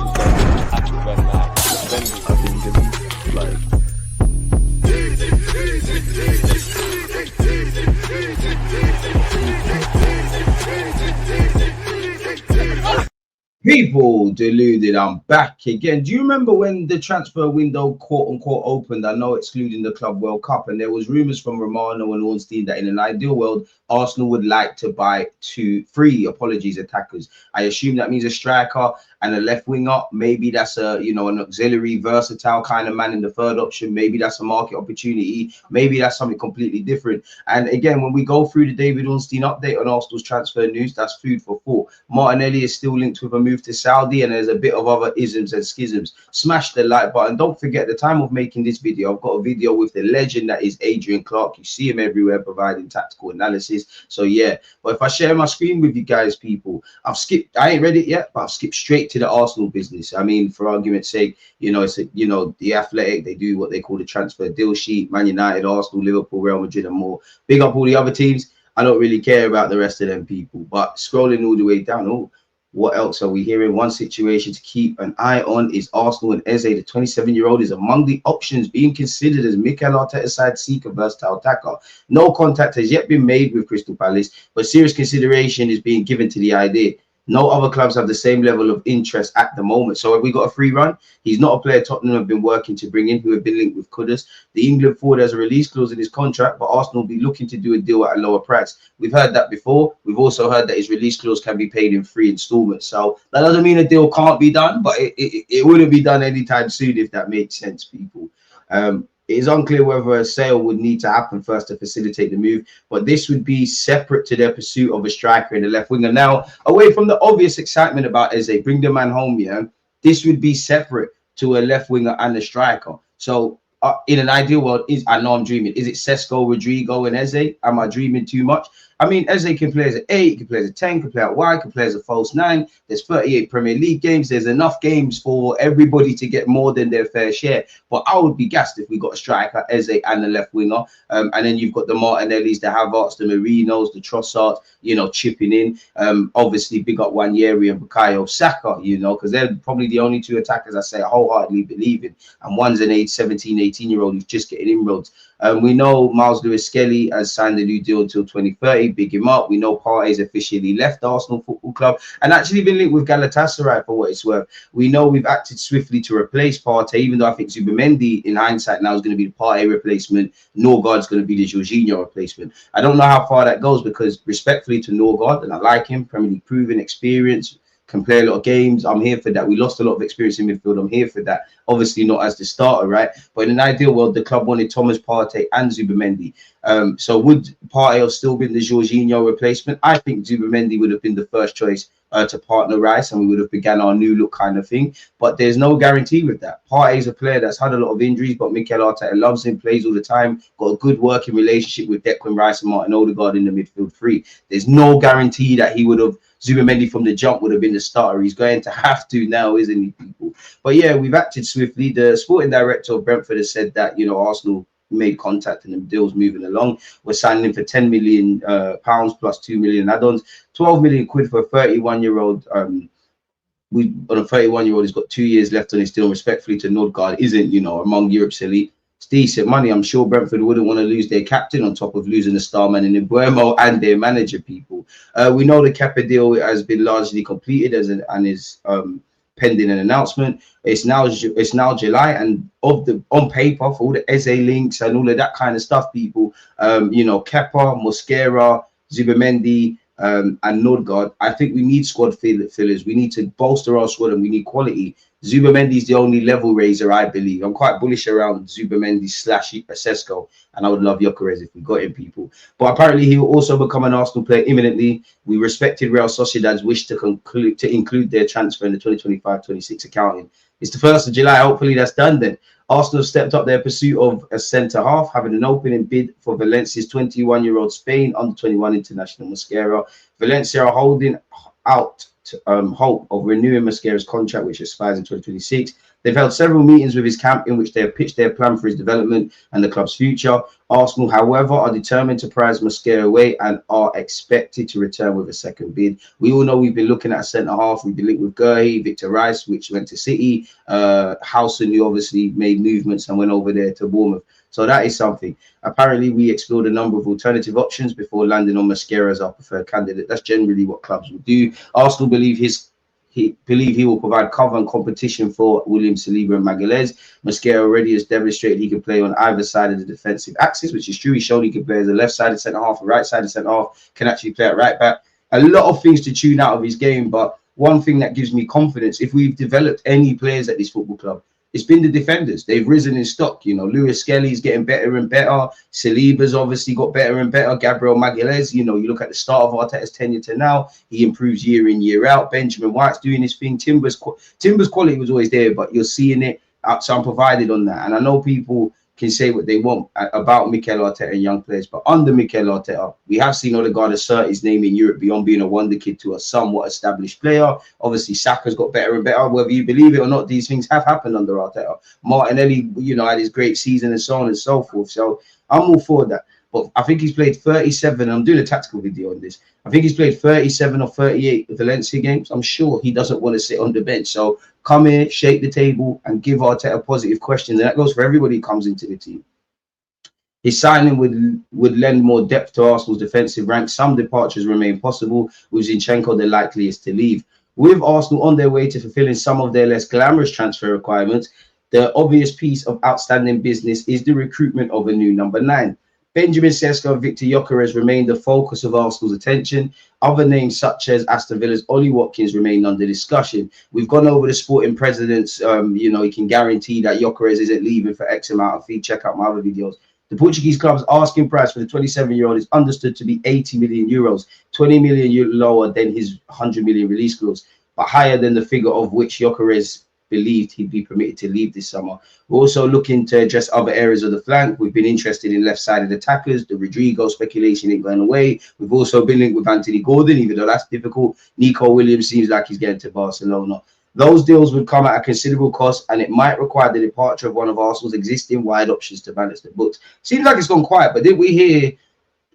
I've been deleted, like. People, deluded, I'm back again. Do you remember when the transfer window quote unquote opened? I know excluding the Club World Cup, and there was rumours from Romano and Ornstein that in an ideal world, Arsenal would like to buy three attackers. I assume that means a striker and a left winger. Maybe that's an auxiliary, versatile kind of man in the third option. Maybe that's a market opportunity. Maybe that's something completely different. And again, when we go through the David Ornstein update on Arsenal's transfer news, that's food for thought. Martinelli is still linked with a move to Saudi, and there's a bit of other isms and schisms. Smash the like button. Don't forget, the time of making this video, I've got a video with the legend that is Adrian Clark. You see him everywhere providing tactical analysis. So yeah, but if I share my screen with you guys, people, I ain't read it yet, but I've skipped straight to the Arsenal business. I mean, for argument's sake, it's the Athletic, they do what they call the transfer deal sheet. Man United, Arsenal, Liverpool, Real Madrid, and more. Big up all the other teams. I don't really care about the rest of them, people. But scrolling all the way down, what else are we hearing? One situation to keep an eye on is Arsenal and Eze. The 27-year-old is among the options being considered as Mikel Arteta's side seek a versatile attacker. No contact has yet been made with Crystal Palace, but serious consideration is being given to the idea. No other clubs have the same level of interest at the moment. So have we got a free run? He's not a player Tottenham have been working to bring in, who have been linked with Kudus. The England forward has a release clause in his contract, but Arsenal will be looking to do a deal at a lower price. We've heard that before. We've also heard that his release clause can be paid in 3 installments. So that doesn't mean a deal can't be done, but it wouldn't be done anytime soon, if that makes sense, people. It is unclear whether a sale would need to happen first to facilitate the move, but this would be separate to their pursuit of a striker in the left winger. Now, away from the obvious excitement about Eze, bring the man home, yeah, this would be separate to a left winger and a striker. So in an ideal world, I know I'm dreaming. Is it Sesko, Rodrigo, and Eze? Am I dreaming too much? I mean, Eze can play as an 8, can play as a 10, can play out wide, can play as a false 9. There's 38 Premier League games. There's enough games for everybody to get more than their fair share. But I would be gassed if we got a striker, Eze, and a left winger. And then you've got the Martinellis, the Havertz, the Marinos, the Trossard, chipping in. Obviously, big up Wanyeri and Bukayo Saka, because they're probably the only 2 attackers I say I wholeheartedly believe in. And one's an 17, 18-year-old who's just getting inroads. We know Miles Lewis-Skelly has signed a new deal until 2030. Big him up. We know Partey's officially left Arsenal Football Club and actually been linked with Galatasaray, for what it's worth. We know we've acted swiftly to replace Partey, even though I think Zubimendi, in hindsight, now is going to be the Partey replacement. Nordgaard's going to be the Jorginho replacement. I don't know how far that goes, because respectfully to Nordgaard, and I like him, Premier League proven experience, can play a lot of games. I'm here for that. We lost a lot of experience in midfield. I'm here for that. Obviously not as the starter, right? But in an ideal world, the club wanted Thomas Partey and Zubimendi. So would Partey have still been the Jorginho replacement? I think Zubimendi would have been the first choice to partner Rice, and we would have began our new look kind of thing. But there's no guarantee with that. Partey is a player that's had a lot of injuries, but Mikel Arteta loves him, plays all the time, got a good working relationship with Declan Rice and Martin Odegaard in the midfield 3. There's no guarantee that he would have, Zubimendi from the jump would have been the starter. He's going to have to now, isn't he, people? But yeah, we've acted swiftly. The sporting director of Brentford has said that, Arsenal made contact and the deal's moving along. We're signing him for £10 million plus 2 million add-ons, 12 million quid for a 31-year-old. On a 31-year-old, he's got 2 years left on his deal. Respectfully to Nordgaard, isn't, among Europe's elite. It's decent money. I'm sure Brentford wouldn't want to lose their captain on top of losing the star man in Mbuemo and their manager, people. We know the Kepa deal has been largely completed and is pending an announcement. It's now July, and on paper, for all the Eze links and all of that kind of stuff, people, Kepa, Mosquera, Zubimendi, and Nordgaard, I think we need squad fillers. We need to bolster our squad, and we need quality. Zubimendi is the only level raiser, I believe. I'm quite bullish around Zubimendi / Sesko, and I would love Gyökeres if we got him, people. But apparently he will also become an Arsenal player imminently. We respected Real Sociedad's wish to include their transfer in the 2025-26 accounting. It's the 1st of July. Hopefully that's done then. Arsenal stepped up their pursuit of a centre-half, having an opening bid for Valencia's 21-year-old Spain under-21 international Mosquera. Valencia are holding out hope of renewing Mosquera's contract, which expires in 2026. They've held several meetings with his camp in which they have pitched their plan for his development and the club's future. Arsenal, however, are determined to prize Mosquera away and are expected to return with a second bid. We all know we've been looking at a centre-half. We've been linked with Gurley, Victor Rice, which went to City. Howson, who obviously made movements and went over there to Bournemouth. So that is something. Apparently, we explored a number of alternative options before landing on Mosquera as our preferred candidate. That's generally what clubs will do. Arsenal believe he will provide cover and competition for William Saliba and Magalhaes. Mosquera already has demonstrated he can play on either side of the defensive axis, which is true. He showed he can play as a left-sided centre-half, a right-sided centre-half, can actually play at right-back. A lot of things to tune out of his game, but one thing that gives me confidence, if we've developed any players at this football club, it's been the defenders. They've risen in stock. You know, Lewis Skelly's getting better and better. Saliba's obviously got better and better. Gabriel Martinelli, you know, you look at the start of Arteta's tenure to now, he improves year in, year out. Benjamin White's doing his thing. Timber's quality was always there, but you're seeing it. So I'm provided on that. And I know people can say what they want about Mikel Arteta and young players, but under Mikel Arteta, we have seen Odegaard assert his name in Europe beyond being a wonder kid to a somewhat established player. Obviously, Saka's got better and better. Whether you believe it or not, these things have happened under Arteta. Martinelli, you know, had his great season and so on and so forth. So I'm all for that. But I think he's played 37. I'm doing a tactical video on this. I think he's played 37 or 38 Valencia games. I'm sure he doesn't want to sit on the bench. So come here, shake the table, and give Arteta positive questions. And that goes for everybody who comes into the team. His signing would lend more depth to Arsenal's defensive ranks. Some departures remain possible, with Zinchenko the likeliest to leave. With Arsenal on their way to fulfilling some of their less glamorous transfer requirements, the obvious piece of outstanding business is the recruitment of a new number 9. Benjamin Sesko and Victor Gyökeres remain the focus of Arsenal's attention. Other names such as Aston Villa's Ollie Watkins remain under discussion. We've gone over the sporting presidents. You know, he can guarantee that Gyökeres isn't leaving for X amount of fee. Check out my other videos. The Portuguese club's asking price for the 27-year-old is understood to be 80 million euros, 20 million lower than his 100 million release clause, but higher than the figure of which Gyökeres believed he'd be permitted to leave this summer. We're also looking to address other areas of the flank. We've been interested in left-sided attackers. The Rodrigo speculation ain't going away. We've also been linked with Anthony Gordon, even though that's difficult. Nico Williams seems like he's getting to Barcelona. Those deals would come at a considerable cost, and it might require the departure of one of Arsenal's existing wide options to balance the books. Seems like it's gone quiet, but did we hear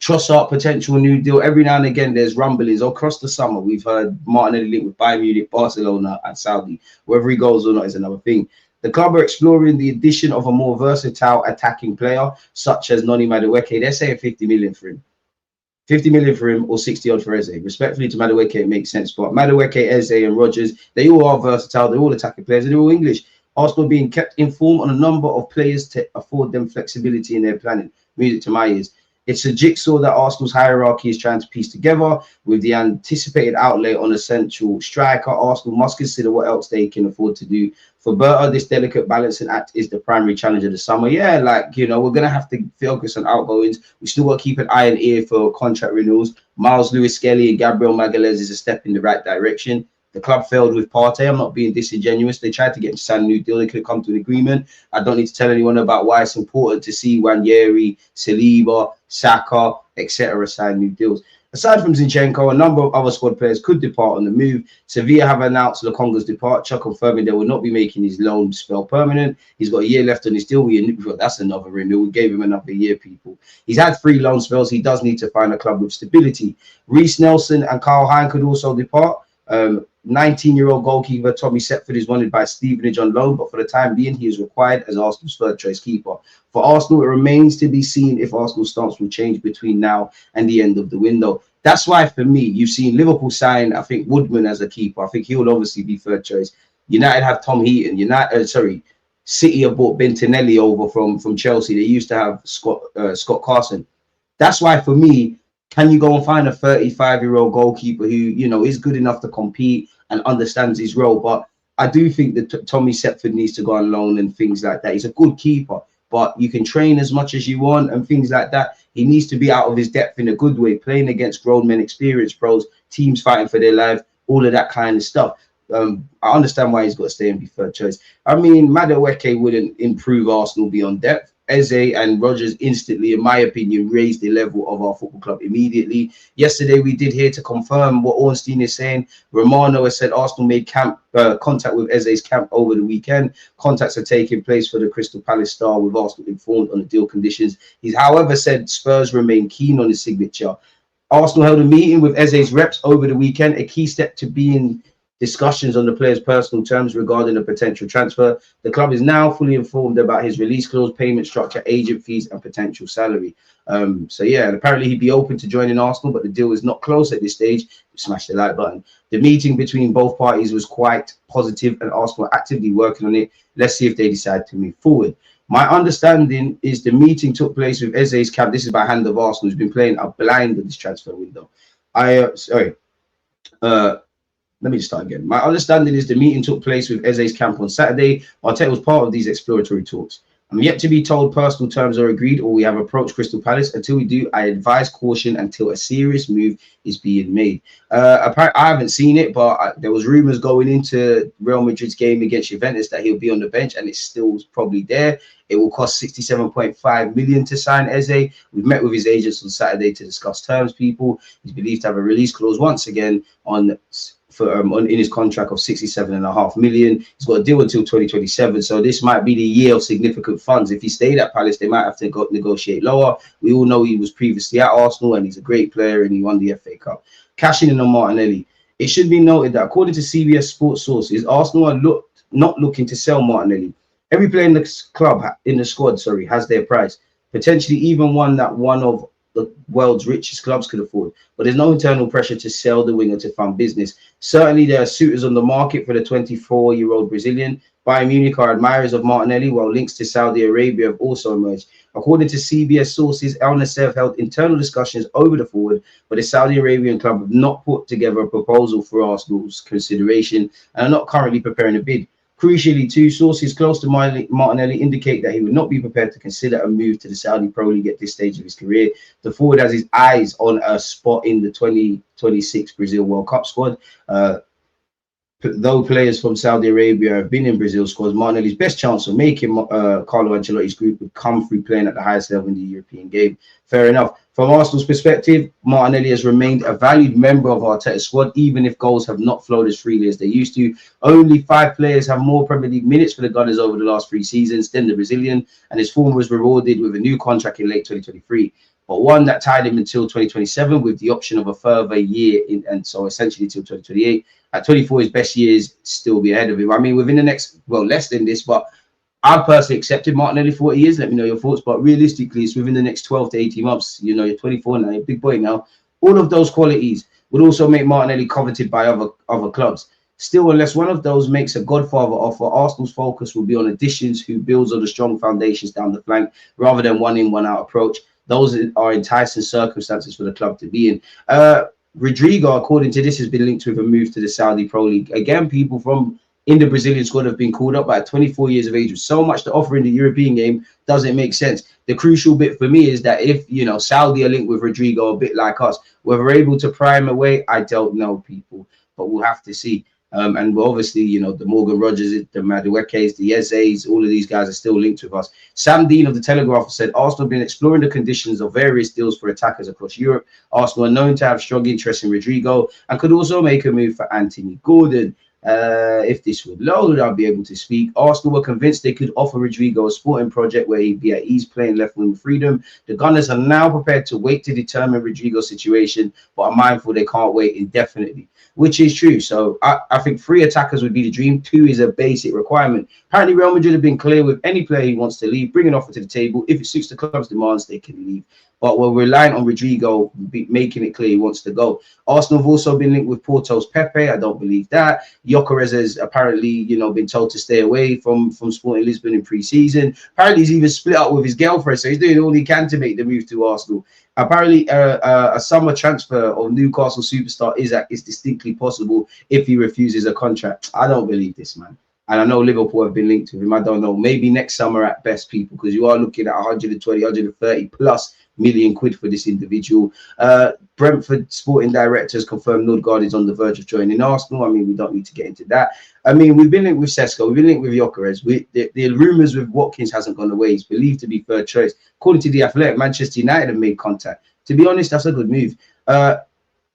Trossard potential new deal? Every now and again, there's rumblings across the summer. We've heard Martinelli linked with Bayern Munich, Barcelona, and Saudi. Whether he goes or not is another thing. The club are exploring the addition of a more versatile attacking player, such as Noni Madueke. They're saying 50 million for him. 50 million for him or 60 odd for Eze. Respectfully to Madueke, it makes sense. But Madueke, Eze, and Rodgers, they all are versatile. They're all attacking players. They're all English. Arsenal being kept informed on a number of players to afford them flexibility in their planning. Music to my ears. It's a jigsaw that Arsenal's hierarchy is trying to piece together. With the anticipated outlay on a central striker, Arsenal must consider what else they can afford to do. For Berta, this delicate balancing act is the primary challenge of the summer. Yeah, like, you know, we're going to have to focus on outgoings. We still got to keep an eye and ear for contract renewals. Miles Lewis Skelly and Gabriel Martinelli is a step in the right direction. The club failed with Partey. I'm not being disingenuous. They tried to get him to sign a new deal. They could have come to an agreement. I don't need to tell anyone about why it's important to see Wanyeri, Saliba, Saka, etc. sign new deals. Aside from Zinchenko, a number of other squad players could depart on the move. Sevilla have announced Lokonga's departure, confirming they will not be making his loan spell permanent. He's got a year left on his deal. That's another renewal. We gave him another year, people. He's had 3 loan spells. He does need to find a club with stability. Reece Nelson and Carl Hein could also depart. 19-year-old goalkeeper Tommy Setford is wanted by Stevenage on loan, but for the time being, he is required as Arsenal's third choice keeper. For Arsenal, it remains to be seen if Arsenal's stance will change between now and the end of the window. That's why, for me, you've seen Liverpool sign, I think, Woodman as a keeper. I think he'll obviously be third choice. United have Tom Heaton. City have bought Bentinelli over from Chelsea. They used to have Scott Carson. That's why, for me, can you go and find a 35-year-old goalkeeper who, you know, is good enough to compete and understands his role? But I do think that Tommy Setford needs to go on loan and things like that. He's a good keeper, but you can train as much as you want and things like that. He needs to be out of his depth in a good way, playing against grown men, experienced pros, teams fighting for their life, all of that kind of stuff. I understand why he's got to stay and be third choice. I mean, Madueke wouldn't improve Arsenal beyond depth. Eze and Rodgers instantly, in my opinion, raised the level of our football club immediately. Yesterday, we did hear to confirm what Ornstein is saying. Romano has said Arsenal made contact with Eze's camp over the weekend. Contacts are taking place for the Crystal Palace star, with Arsenal informed on the deal conditions. He's, however, said Spurs remain keen on his signature. Arsenal held a meeting with Eze's reps over the weekend, a key step to being discussions on the player's personal terms regarding a potential transfer. The club is now fully informed about his release clause, payment structure, agent fees, and potential salary. So yeah, apparently he'd be open to joining Arsenal, but the deal is not close at this stage. Smash the like button. The meeting between both parties was quite positive, and Arsenal are actively working on it. Let's see if they decide to move forward. My understanding is the meeting took place with Eze's camp. This is by hand of Arsenal, who's been playing a blind in this transfer window. Let me just start again. My understanding is the meeting took place with Eze's camp on Saturday. Arteta was part of these exploratory talks. I'm yet to be told personal terms are agreed or we have approached Crystal Palace. Until we do, I advise caution until a serious move is being made. I haven't seen it, but there was rumours going into Real Madrid's game against Juventus that he'll be on the bench, and it's still probably there. It will cost 67.5 million to sign Eze. We've met with his agents on Saturday to discuss terms. People, he's believed to have a release clause once again in his contract of 67.5 million. He's got a deal until 2027, so this might be the year of significant funds. If he stayed at Palace, they might have to negotiate lower. We all know he was previously at Arsenal, and he's a great player, and he won the FA Cup. Cashing in on Martinelli. It should be noted that according to CBS Sports sources, Arsenal are not looking to sell Martinelli. Every player in the club, in the squad, has their price, potentially even one that one of the world's richest clubs could afford. But there's no internal pressure to sell the winger to fund business. Certainly, there are suitors on the market for the 24-year-old Brazilian. Bayern Munich are admirers of Martinelli, while links to Saudi Arabia have also emerged. According to CBS sources, Al Nassr held internal discussions over the forward, but the Saudi Arabian club have not put together a proposal for Arsenal's consideration and are not currently preparing a bid. Crucially, two sources close to Martinelli indicate that he would not be prepared to consider a move to the Saudi Pro League at this stage of his career. The forward has his eyes on a spot in the 2026 Brazil World Cup squad. Though players from Saudi Arabia have been in Brazil squads, Martinelli's best chance of making Carlo Ancelotti's group would come through playing at the highest level in the European game. Fair enough. From Arsenal's perspective, Martinelli has remained a valued member of Arteta's squad, even if goals have not flowed as freely as they used to. Only 5 players have more Premier League minutes for the Gunners over the last 3 seasons than the Brazilian, and his form was rewarded with a new contract in late 2023. But one that tied him until 2027 with the option of a further year, and so essentially until 2028. At 24, his best years still be ahead of him. I mean, within the next, well, less than this, but I've personally accepted Martinelli for what he is. Let me know your thoughts. But realistically, it's within the next 12 to 18 months. You know, you're 24 now, you're a big boy now. All of those qualities would also make Martinelli coveted by other clubs. Still, unless one of those makes a Godfather offer, Arsenal's focus will be on additions who builds on the strong foundations down the flank rather than one in, one out approach. Those are enticing circumstances for the club to be in. Rodrigo, according to this, has been linked with a move to the Saudi Pro League. Again, people from in the Brazilian squad have been called up by 24 years of age with so much to offer in the European game. Doesn't make sense. The crucial bit for me is that if, you know, Saudi are linked with Rodrigo a bit like us, whether we're able to prime away, I don't know, people, but we'll have to see. And obviously, you know, the Morgan Rogers, the Maduekes, the Ezes, all of these guys are still linked with us. Sam Dean of the Telegraph said, Arsenal have been exploring the conditions of various deals for attackers across Europe. Arsenal are known to have strong interest in Rodrigo and could also make a move for Anthony Gordon. If this would load, I'll be able to speak. Arsenal were convinced they could offer Rodrigo a sporting project where he'd be at ease playing left wing freedom. The Gunners are now prepared to wait to determine Rodrigo's situation, but are mindful they can't wait indefinitely, which is true. So I think 3 attackers would be the dream. 2 is a basic requirement. Apparently, Real Madrid have been clear with any player who wants to leave, bring an offer to the table. If it suits the club's demands, they can leave. But we're relying on Rodrigo making it clear he wants to go. Arsenal have also been linked with Porto's Pepe. I don't believe that. Gyökeres has apparently, you know, been told to stay away from Sporting Lisbon in pre-season. Apparently, he's even split up with his girlfriend, so he's doing all he can to make the move to Arsenal. Apparently, a summer transfer of Newcastle superstar is distinctly possible if he refuses a contract. I don't believe this, man. And I know Liverpool have been linked with him. I don't know. Maybe next summer at best, people, because you are looking at 120, 130 plus million quid for this individual. Brentford sporting directors confirmed Nordgaard is on the verge of joining Arsenal. I mean, we don't need to get into that. I mean, we've been linked with Sesko, we've been linked with Gyökeres. The rumours with Watkins hasn't gone away. He's believed to be third choice. According to The Athletic, Manchester United have made contact. To be honest, that's a good move.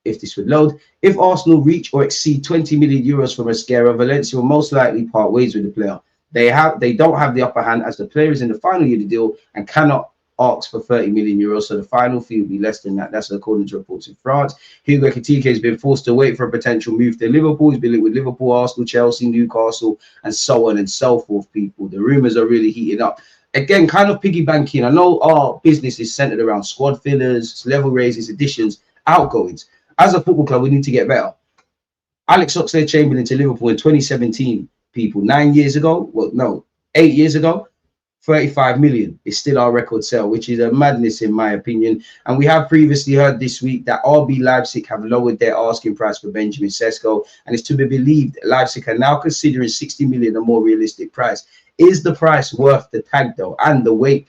If this would load, if Arsenal reach or exceed 20 million euros from Mascara, Valencia will most likely part ways with the player. They don't have the upper hand as the player is in the final year of the deal and cannot ask for 30 million euros, so the final fee will be less than that. That's according to reports in France. Hugo Ekitike has been forced to wait for a potential move to Liverpool. He's been linked with Liverpool, Arsenal, Chelsea, Newcastle, and so on and so forth, people. The rumours are really heating up. Again, kind of piggy banking. I know our business is centered around squad fillers, level raises, additions, outgoings. As a football club, we need to get better. Alex Oxlade-Chamberlain to Liverpool in 2017, people, 9 years ago, well, no, 8 years ago, 35 million is still our record sale, which is a madness in my opinion. And we have previously heard this week that RB Leipzig have lowered their asking price for Benjamin Sesko, and it's to be believed that Leipzig are now considering 60 million a more realistic price. Is the price worth the tag though and the wait?